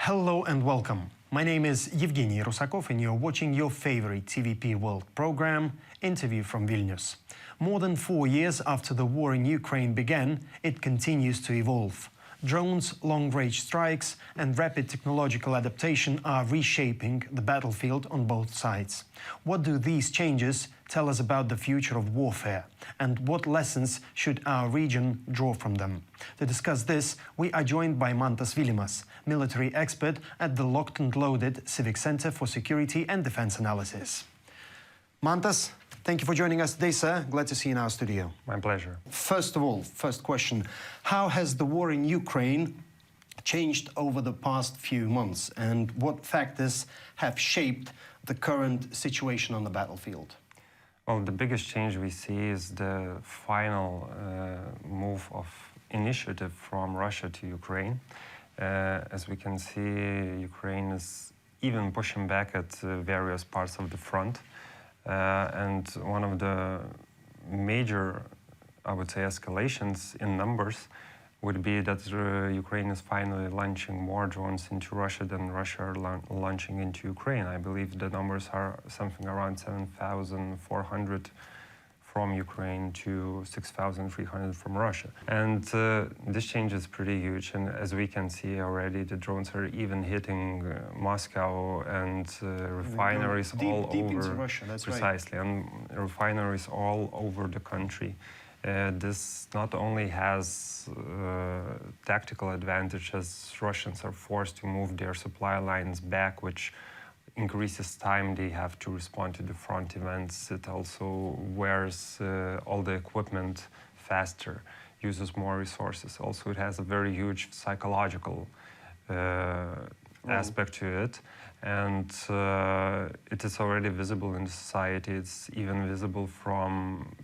Hello and welcome. My name is Evgeny Rusakov and you're watching your favorite TVP World program, Interview from Vilnius. More than 4 years after the war in Ukraine began, it continues to evolve. Drones, long-range strikes and rapid technological adaptation are reshaping the battlefield on both sides. What do these changes tell us about the future of warfare? And what lessons should our region draw from them? To discuss this, we are joined by Mantas Vilimas, military expert at the Locked and Loaded Civic Center for Security and Defense Analysis. Mantas, thank you for joining us today, sir. Glad to see you in our studio. My pleasure. First of all, first question, how has the war in Ukraine changed over the past few months and what factors have shaped the current situation on the battlefield? Well, the biggest change we see is the final move of initiative from Russia to Ukraine. As we can see, Ukraine is even pushing back at various parts of the front. And one of the major, I would say, escalations in numbers would be that Ukraine is finally launching more drones into Russia than Russia are launching into Ukraine. I believe the numbers are something around 7,400 from Ukraine to 6,300 from Russia. And this change is pretty huge. And as we can see already, the drones are even hitting Moscow and refineries all over. Into Russia, that's precisely, right. And refineries all over the country. This not only has tactical advantage as Russians are forced to move their supply lines back, which increases time they have to respond to the front events. It also wears all the equipment faster, uses more resources. Also, it has a very huge psychological aspect to it. And it is already visible in society. It's even visible from,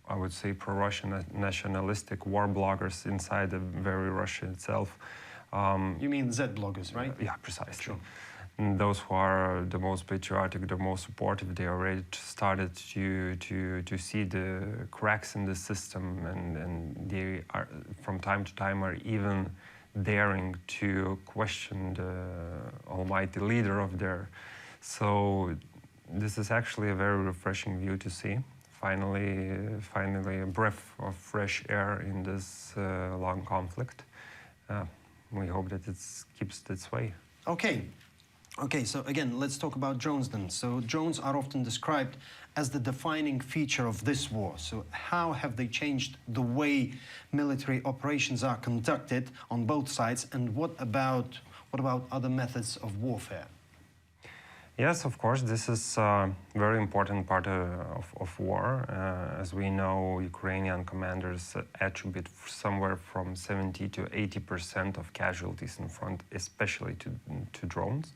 I would say, pro-Russian nationalistic war bloggers inside the very Russia itself. You mean Z bloggers, right? Yeah, precisely. Sure. And those who are the most patriotic, the most supportive, they already started to see the cracks in the system, and they are, from time to time, are even daring to question the almighty leader of their. So this is actually a very refreshing view to see. Finally a breath of fresh air in this long conflict. We hope that it keeps its way. Okay, so again, let's talk about drones then. So drones are often described as the defining feature of this war. So how have they changed the way military operations are conducted on both sides, and what about other methods of warfare? Yes, of course, this is a very important part of war. As we know, Ukrainian commanders attribute somewhere from 70 to 80% of casualties in front, especially to drones.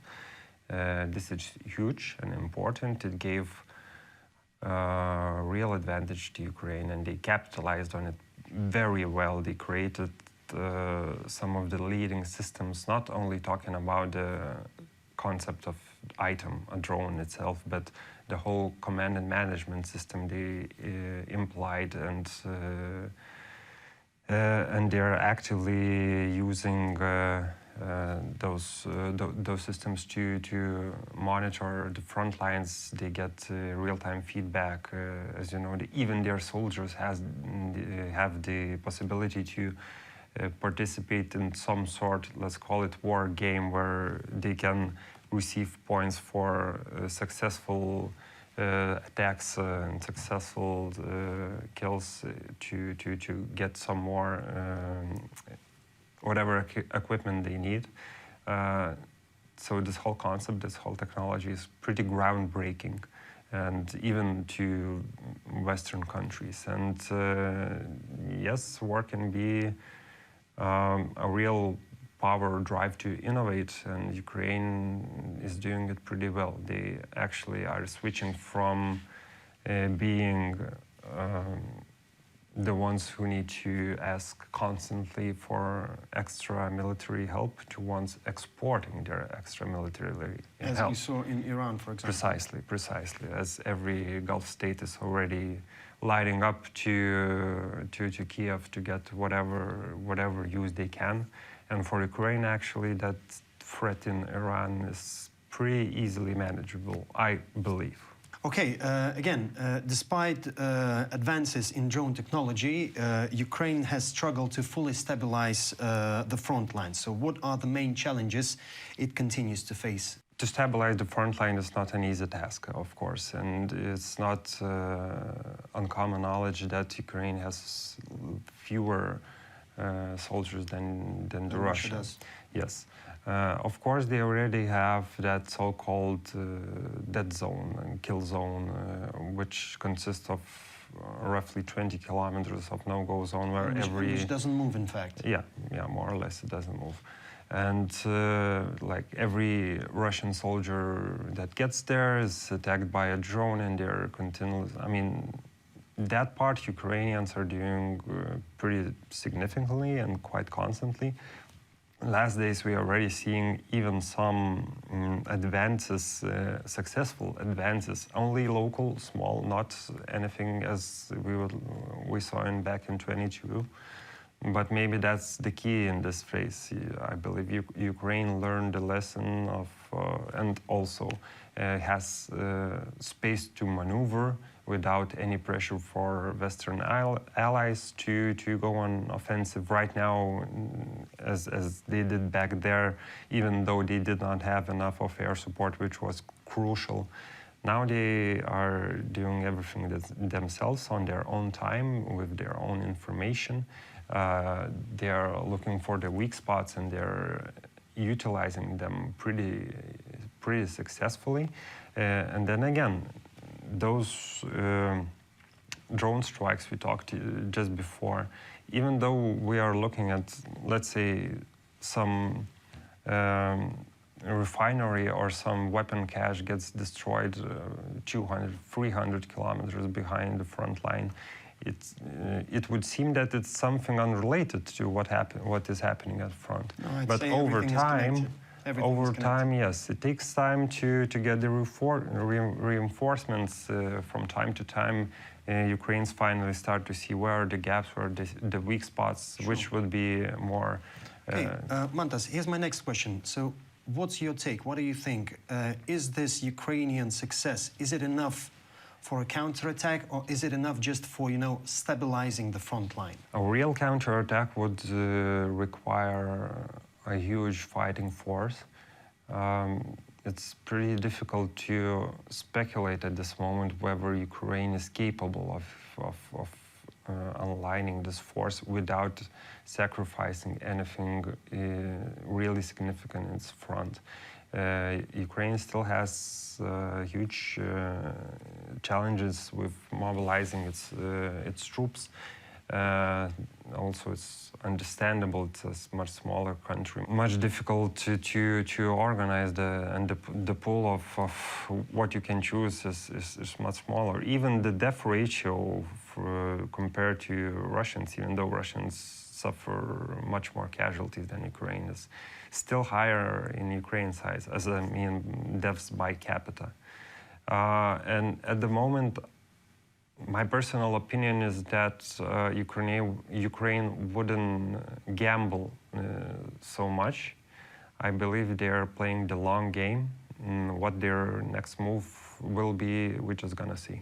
This is huge and important. It gave real advantage to Ukraine, and they capitalized on it very well. They created some of the leading systems, not only talking about the concept of item, a drone itself, but the whole command and management system they implied, and they're actively using those systems to monitor the front lines. They get real-time feedback. As you know, even their soldiers have the possibility to participate in some sort, let's call it war game, where they can receive points for successful attacks and successful kills to get some more whatever equipment they need. So this whole concept, this whole technology is pretty groundbreaking, and even to Western countries. And yes, war can be a real power drive to innovate, and Ukraine is doing it pretty well. They actually are switching from being the ones who need to ask constantly for extra military help to ones exporting their extra military help. As we saw in Iran, for example. Precisely. As every Gulf state is already lining up to Kyiv to get whatever use they can. And for Ukraine, actually, that threat in Iran is pretty easily manageable, I believe. Okay, despite advances in drone technology, Ukraine has struggled to fully stabilize the front line. So what are the main challenges it continues to face? To stabilize the front line is not an easy task, of course, and it's not uncommon knowledge that Ukraine has fewer soldiers than the Russia does. Yes. Of course, they already have that so-called dead zone and kill zone, which consists of roughly 20 kilometers of no-go zone where which doesn't move, in fact. Yeah, more or less it doesn't move. And like every Russian soldier that gets there is attacked by a drone, and they're continuous. I mean, that part Ukrainians are doing pretty significantly and quite constantly. Last days we are already seeing even some advances, successful advances, only local, small, not anything as we saw back in 22. But maybe that's the key in this phase. I believe Ukraine learned the lesson of, and also has space to maneuver without any pressure for Western allies to go on offensive right now, as they did back there, even though they did not have enough of air support, which was crucial. Now they are doing everything themselves on their own time with their own information. They are looking for the weak spots, and they're utilizing them pretty successfully. And then again, those drone strikes we talked just before, even though we are looking at, let's say, some refinery or some weapon cache gets destroyed 200, 300 kilometers behind the front line, it would seem that it's something unrelated to what is happening at front. No, but over time, yes, it takes time to get the reinforcements. From time to time, Ukrainians finally start to see where are the gaps, where the weak spots, sure, which would be more... Okay, Mantas, here's my next question. So what's your take? What do you think? Is this Ukrainian success, is it enough for a counterattack, or is it enough just for, stabilizing the front line? A real counterattack would require a huge fighting force. It's pretty difficult to speculate at this moment whether Ukraine is capable of aligning this force without sacrificing anything really significant in its front. Ukraine still has huge challenges with mobilizing its troops. Also, it's understandable. It's a much smaller country, much difficult to organize the pool of what you can choose is much smaller. Even the death ratio compared to Russians, even though Russians suffer much more casualties than Ukraine, is still higher in Ukraine size, as I mean deaths by capita. And at the moment, my personal opinion is that Ukraine wouldn't gamble so much. I believe they are playing the long game. What their next move will be, we're just gonna see.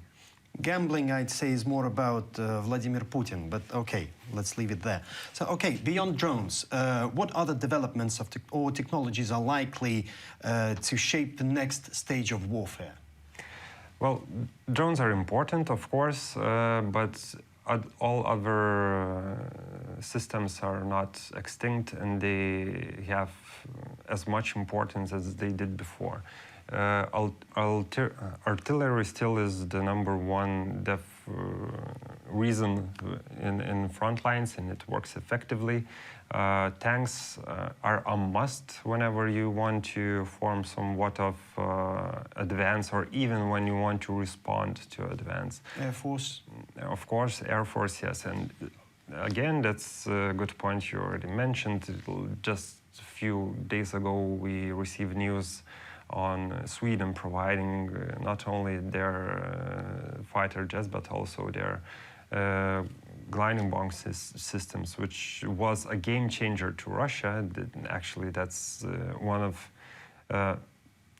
Gambling, I'd say, is more about Vladimir Putin, but okay, let's leave it there. So, okay, beyond drones, what other developments or technologies are likely to shape the next stage of warfare? Well, drones are important, of course, but all other systems are not extinct, and they have as much importance as they did before. Artillery still is the #1 reason in front lines, and it works effectively. Tanks are a must whenever you want to form somewhat of advance, or even when you want to respond to advance. Air Force? Of course, Air Force, yes. And again, that's a good point you already mentioned. Just a few days ago, we received news on Sweden providing not only their fighter jets, but also their gliding bomb systems, which was a game changer to Russia. Actually, that's one of,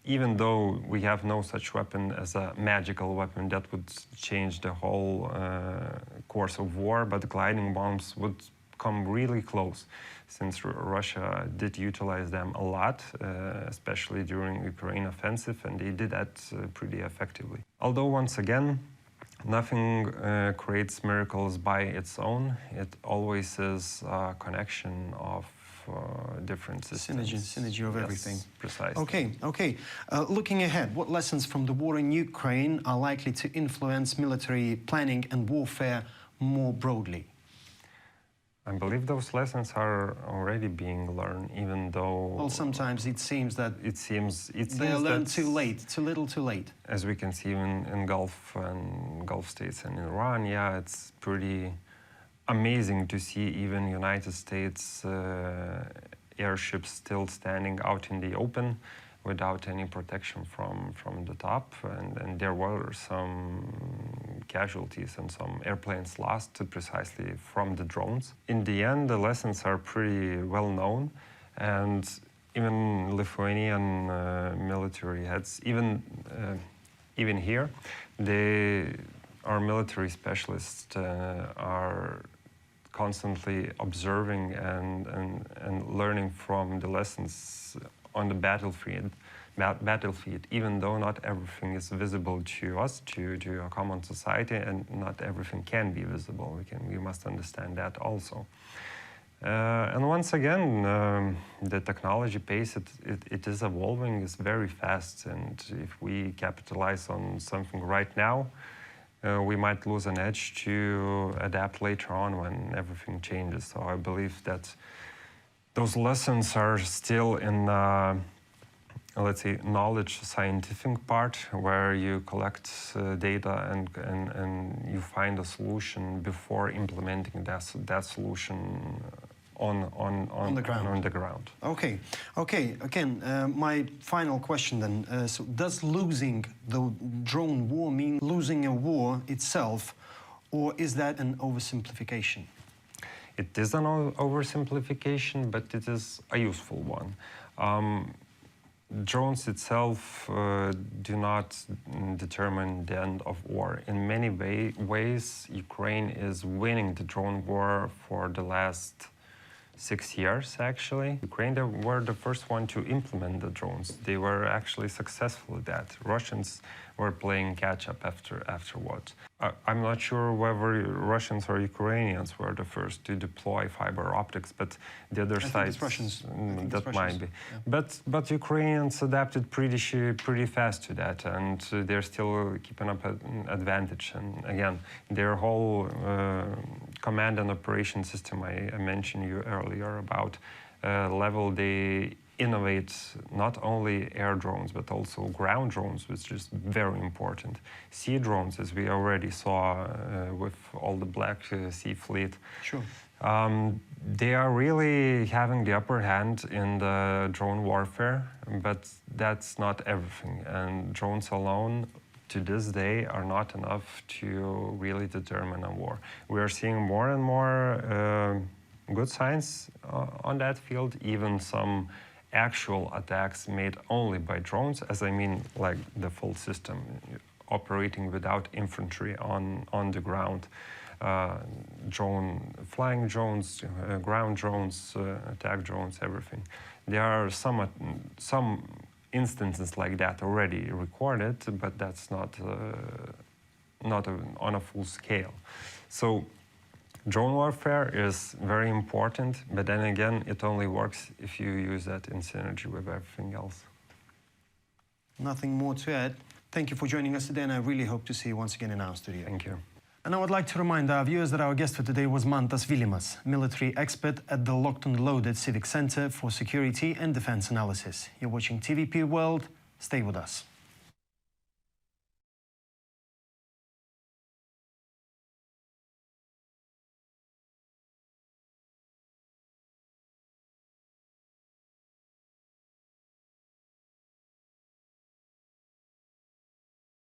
even though we have no such weapon as a magical weapon that would change the whole course of war, but gliding bombs would come really close, since Russia did utilize them a lot, especially during Ukraine offensive, and they did that pretty effectively. Although, once again, nothing creates miracles by its own. It always is a connection of different systems. Synergy of everything. Precisely. Okay. Looking ahead, what lessons from the war in Ukraine are likely to influence military planning and warfare more broadly? I believe those lessons are already being learned, even though... Well, sometimes it seems that they are learned too late, too little too late. As we can see in Gulf states and in Iran, yeah, it's pretty amazing to see even United States airships still standing out in the open without any protection from the top, and there were some casualties and some airplanes lost precisely from the drones. In the end, the lessons are pretty well known, and even Lithuanian military heads, even here, our military specialists are constantly observing and learning from the lessons on the battlefield, even though not everything is visible to us, to a common society, and not everything can be visible. We must understand that also. And once again, the technology pace, it is evolving, is very fast, and if we capitalize on something right now, we might lose an edge to adapt later on when everything changes. So I believe that those lessons are still in, let's say, knowledge scientific part, where you collect data and you find a solution before implementing that solution on the ground. Okay. Again, my final question then. So does losing the drone war mean losing a war itself, or is that an oversimplification? It is an oversimplification, but it is a useful one. Drones itself do not determine the end of war. In many ways, Ukraine is winning the drone war for the last 6 years, actually. Ukraine, they were the first one to implement the drones. They were actually successful at that. Russians were playing catch-up afterwards. I'm not sure whether Russians or Ukrainians were the first to deploy fiber optics, but the other side, that might be. Yeah. But Ukrainians adapted pretty fast to that, and they're still keeping up an advantage. And again, their whole command and operation system I mentioned you earlier about level, they innovate not only air drones but also ground drones, which is very important. Sea drones, as we already saw with all the Black Sea fleet. Sure. They are really having the upper hand in the drone warfare, but that's not everything. And drones alone, to this day, are not enough to really determine a war. We are seeing more and more good signs on that field, even some actual attacks made only by drones, as I mean like the full system, operating without infantry on the ground. Flying drones, ground drones, attack drones, everything. There are some instances like that already recorded, but that's not on a full scale. So drone warfare is very important, but then again, it only works if you use that in synergy with everything else. Nothing more to add. Thank you for joining us today, and I really hope to see you once again in our studio. Thank you. And I would like to remind our viewers that our guest for today was Mantas Vilimas, military expert at the Locked and Loaded Civic Center for Security and Defense Analysis. You're watching TVP World. Stay with us.